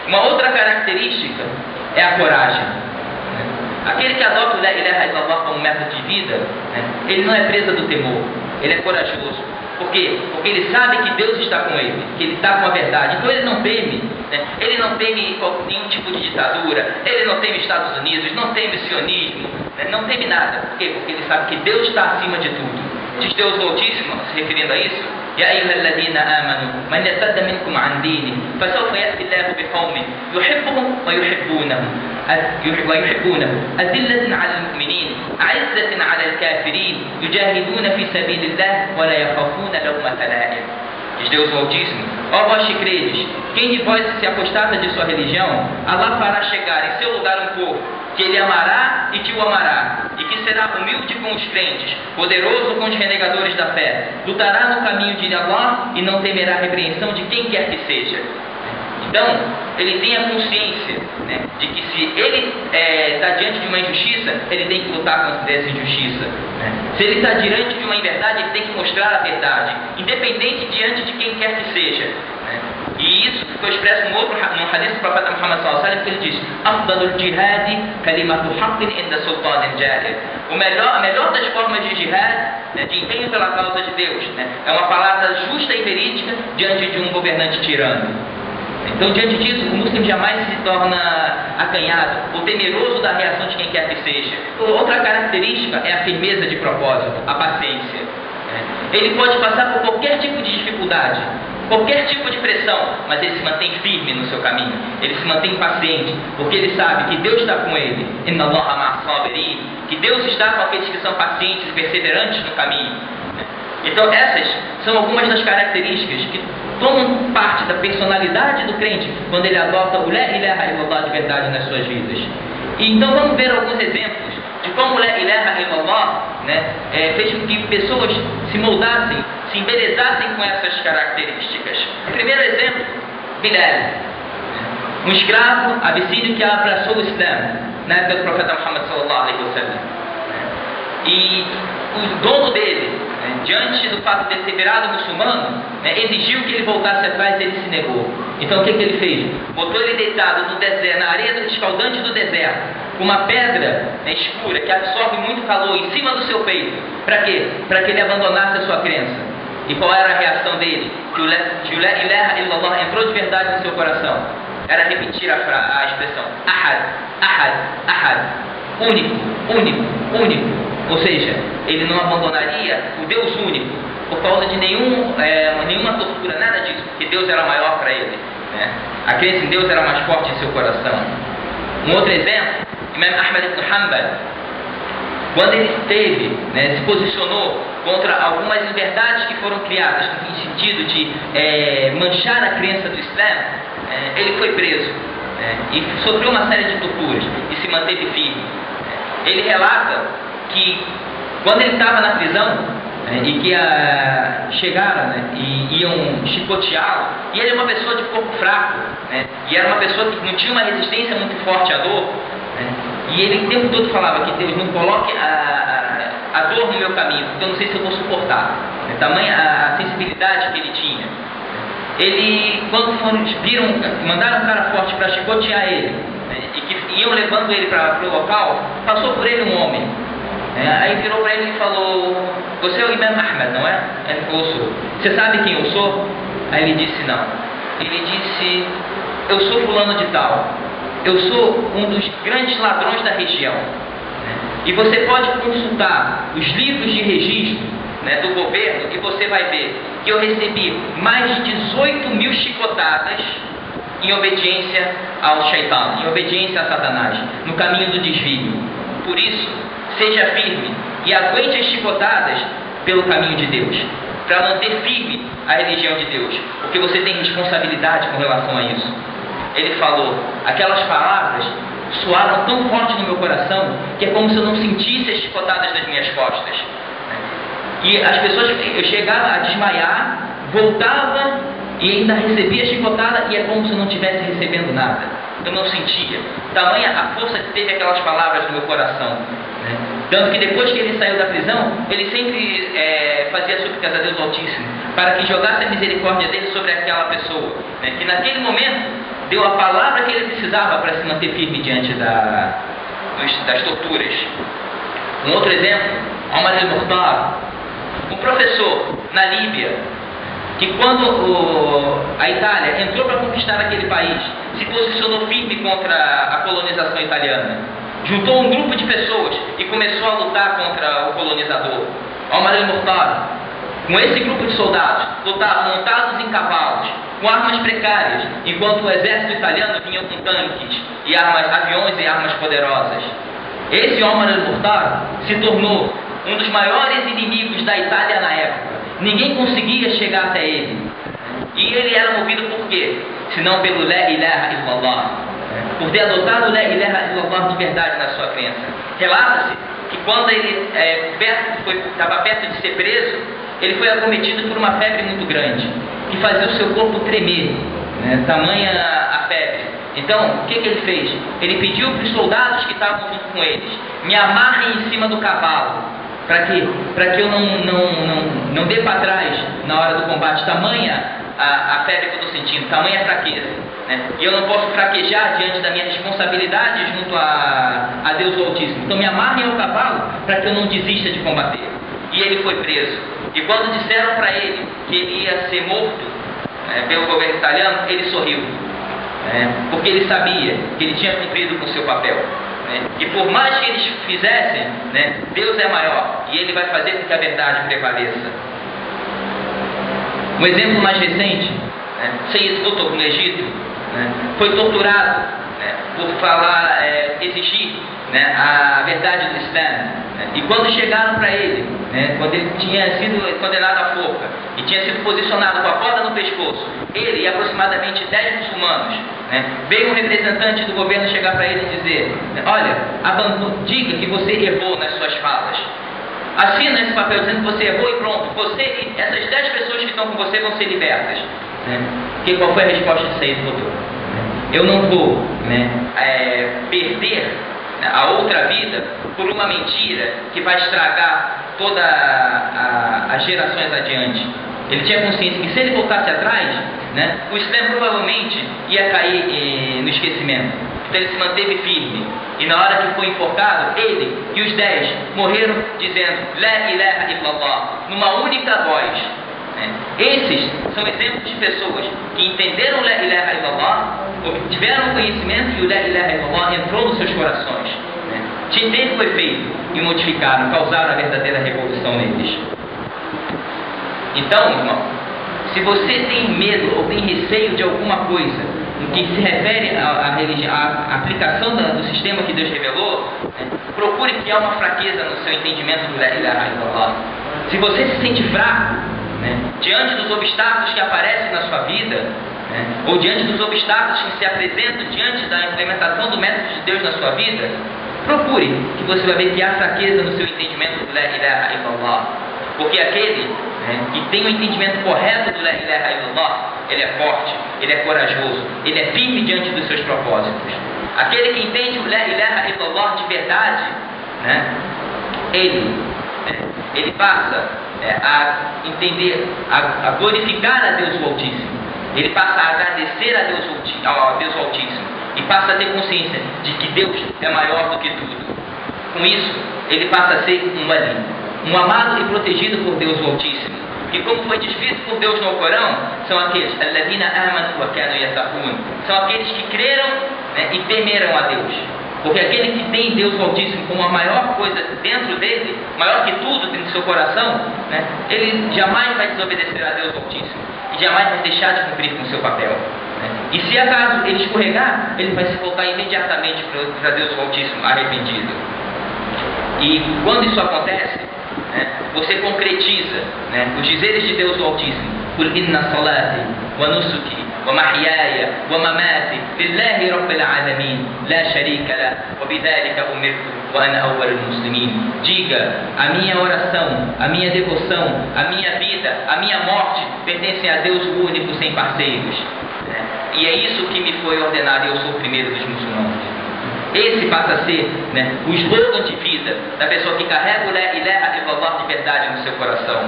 Uma outra característica é a coragem. Aquele que adota o La ilaha illallah como método de vida, ele não é presa do temor, ele é corajoso. Por quê? Porque ele sabe que Deus está com ele, que ele está com a verdade. Então ele não teme, ele não teme nenhum tipo de ditadura, ele não teme Estados Unidos, não teme sionismo, não teme nada. Por quê? Porque ele sabe que Deus está acima de tudo. Diz Deus o Altíssimo, se referindo a isso: يا أيها الذين آمنوا من يرتد منكم عن دينه فسوف يأتي الله بقوم يحبهم ويحبونه أذلة على المؤمنين أعزة على الكافرين يجاهدون في سبيل الله ولا يخافون لومة لائم. Diz Deus o Altíssimo: ó vós que credes, quem de vós se apostata de sua religião, Allah fará chegar em seu lugar um povo que ele amará e que o amará, e que será humilde com os crentes, poderoso com os renegadores da fé, lutará no caminho de Allah e não temerá a repreensão de quem quer que seja. Então, ele tem a consciência, de que se ele está diante de uma injustiça, ele tem que lutar contra essa injustiça. Se ele está diante de uma inverdade, ele tem que mostrar a verdade, independente diante de quem quer que seja. E isso ficou expresso no hadith do profeta Muhammad sallallahu alaihi wasallam, que ele diz: Afdalul jihad kalimatu haqqin inda sultanin jahil. A melhor das formas de jihad, de empenho pela causa de Deus, é uma palavra justa e verídica diante de um governante tirano. Então, diante disso, o muçulmano jamais se torna acanhado ou temeroso da reação de quem quer que seja. Outra característica é a firmeza de propósito, a paciência. Ele pode passar por qualquer tipo de dificuldade, qualquer tipo de pressão, mas ele se mantém firme no seu caminho, ele se mantém paciente, porque ele sabe que Deus está com ele, Inna Allaha ma'as sabirin, que Deus está com aqueles que são pacientes e perseverantes no caminho. Então essas são algumas das características que tomam parte da personalidade do crente quando ele adota o La ilaha illallah de verdade nas suas vidas. E então vamos ver alguns exemplos de como o La ilaha illallah fez com que pessoas se moldassem, se embelezassem com essas características. O primeiro exemplo: Bilal, um escravo abissínio que abraçou o Islã na época do profeta Muhammad sallallahu alaihi wasallam. E o dono dele, diante do fato de ter virado muçulmano, exigiu que ele voltasse atrás e ele se negou. Então o que ele fez? Botou ele deitado no deserto, na areia escaldante do deserto, com uma pedra escura que absorve muito calor em cima do seu peito. Para quê? Para que ele abandonasse a sua crença. E qual era a reação dele? Que o La ilaha illallah entrou de verdade no seu coração. Era repetir a expressão Ahad, Ahad, Ahad, único, único, único. Ou seja, ele não abandonaria o Deus único por causa de nenhuma tortura, nada disso, porque Deus era maior para ele. A crença em Deus era mais forte em seu coração. Um outro exemplo: Imam Ahmad ibn Hanbal, quando ele se posicionou contra algumas inverdades que foram criadas no sentido de manchar a crença do Islã, ele foi preso e sofreu uma série de torturas e se manteve firme. Ele relata que quando ele estava na prisão e que chegaram e iam chicoteá-lo, e ele é uma pessoa de corpo fraco, e era uma pessoa que não tinha uma resistência muito forte à dor, e ele o tempo todo falava que Deus não coloque a dor no meu caminho, porque eu não sei se eu vou suportar. Tamanha a sensibilidade que ele tinha. Ele, quando mandaram um cara forte para chicotear ele, e que iam levando ele para o local, passou por ele um homem. Aí virou para ele e falou: você é o Imam Ahmad, não é? Ele falou: sou. Você sabe quem eu sou? Aí ele disse: não. Ele disse: eu sou fulano de tal. Eu sou um dos grandes ladrões da região. E você pode consultar os livros de registro do governo e você vai ver que eu recebi mais de 18 mil chicotadas em obediência ao Shaitan, em obediência a Satanás, no caminho do desvio. Por isso, seja firme e aguente as chicotadas pelo caminho de Deus, para manter firme a religião de Deus, porque você tem responsabilidade com relação a isso. Ele falou: aquelas palavras soaram tão forte no meu coração que é como se eu não sentisse as chicotadas das minhas costas. E as pessoas, eu chegava a desmaiar, voltava e ainda recebia chicotada, e é como se eu não estivesse recebendo nada. Eu não sentia. Tamanha a força que teve aquelas palavras no meu coração. Tanto que depois que ele saiu da prisão, ele sempre fazia súplicas a Deus Altíssimo para que jogasse a misericórdia dele sobre aquela pessoa, que naquele momento deu a palavra que ele precisava para se manter firme diante das torturas. Um outro exemplo, Omar al-Mukhtar, um professor na Líbia, que quando a Itália entrou para conquistar aquele país, se posicionou firme contra a colonização italiana. Juntou um grupo de pessoas e começou a lutar contra o colonizador. Omar al-Mukhtar, com esse grupo de soldados, lutavam montados em cavalos, com armas precárias, enquanto o exército italiano vinha com tanques, e aviões e armas poderosas. Esse Omar al-Mukhtar se tornou um dos maiores inimigos da Itália na época. Ninguém conseguia chegar até ele. E ele era movido por quê? Senão pelo La ilaha illallah, por ter adotado La ilaha illallah de verdade na sua crença. Relata-se que quando ele estava perto de ser preso, ele foi acometido por uma febre muito grande, que fazia o seu corpo tremer, tamanha a febre. Então, o que ele fez? Ele pediu para os soldados que estavam junto com eles: me amarrem em cima do cavalo, para que eu não dê para trás na hora do combate, tamanha a febre que eu estou sentindo, tamanha fraqueza, e eu não posso fraquejar diante da minha responsabilidade junto a Deus o Altíssimo. Então me amarrem ao cavalo para que eu não desista de combater. E ele foi preso. E quando disseram para ele que ele ia ser morto pelo governo italiano, ele sorriu, porque ele sabia que ele tinha cumprido com o seu papel. E por mais que eles fizessem, Deus é maior, e Ele vai fazer com que a verdade prevaleça. Um exemplo mais recente, Sayyid Qutb no Egito, foi torturado por exigir a verdade do Islã. E quando chegaram para ele, quando ele tinha sido condenado à forca e tinha sido posicionado com a corda no pescoço, ele e aproximadamente 10 muçulmanos, veio um representante do governo chegar para ele e dizer: olha, diga que você errou nas suas falas, assina esse papel dizendo que você errou e pronto, você e essas 10 pessoas que estão com você vão ser libertas. Qual foi a resposta de Sayyid Qutb? Eu não vou perder a outra vida por uma mentira que vai estragar todas as gerações adiante. Ele tinha consciência que se ele voltasse atrás, o Islã provavelmente ia cair no esquecimento. Então ele se manteve firme. E na hora que foi enforcado, ele e os 10 morreram dizendo La ilaha illallah, numa única voz. Esses são exemplos de pessoas que entenderam La ilaha illallah, tiveram conhecimento e o La ilaha illallah entrou nos seus corações. Tinteiro foi feito e modificaram, causaram a verdadeira revolução neles. Então, irmão, se você tem medo ou tem receio de alguma coisa no que se refere à aplicação do sistema que Deus revelou, procure criar uma fraqueza no seu entendimento do La ilaha illallah. Se você se sente fraco diante dos obstáculos que aparecem na sua vida, ou diante dos obstáculos que se apresentam diante da implementação do método de Deus na sua vida, procure, que você vai ver que há fraqueza no seu entendimento do La ilaha illallah. Porque aquele que tem o entendimento correto do La ilaha illallah, ele é forte, ele é corajoso, ele é firme diante dos seus propósitos. Aquele que entende o La ilaha illallah de verdade, ele passa a entender, a glorificar a Deus o Altíssimo. Ele passa a agradecer a Deus o Altíssimo. E passa a ter consciência de que Deus é maior do que tudo. Com isso, ele passa a ser um wali, um amado e protegido por Deus o Altíssimo. E como foi descrito por Deus no Corão, são aqueles alladhina amanu wa kanu yattaqun, são aqueles que creram e temeram a Deus. Porque aquele que tem Deus o Altíssimo como a maior coisa dentro dele, maior que tudo dentro do seu coração, ele jamais vai desobedecer a Deus o Altíssimo e jamais vai deixar de cumprir com o seu papel. E se acaso ele escorregar, ele vai se voltar imediatamente para Deus o Altíssimo, arrependido. E quando isso acontece, você concretiza os dizeres de Deus o Altíssimo: Qul inna salati wa nusuki wa mahyaya wa mamati lillahi rabbil alamin la sharika lah wa bidhalika umirtu wa ana awwalul muslimin. Diga: a minha oração, a minha devoção, a minha vida, a minha morte pertencem a Deus único, sem parceiros. E é isso que me foi ordenado, e eu sou o primeiro dos muçulmanos. Esse passa a ser o slogan de vida da pessoa que carrega o La ilaha illallah de verdade no seu coração.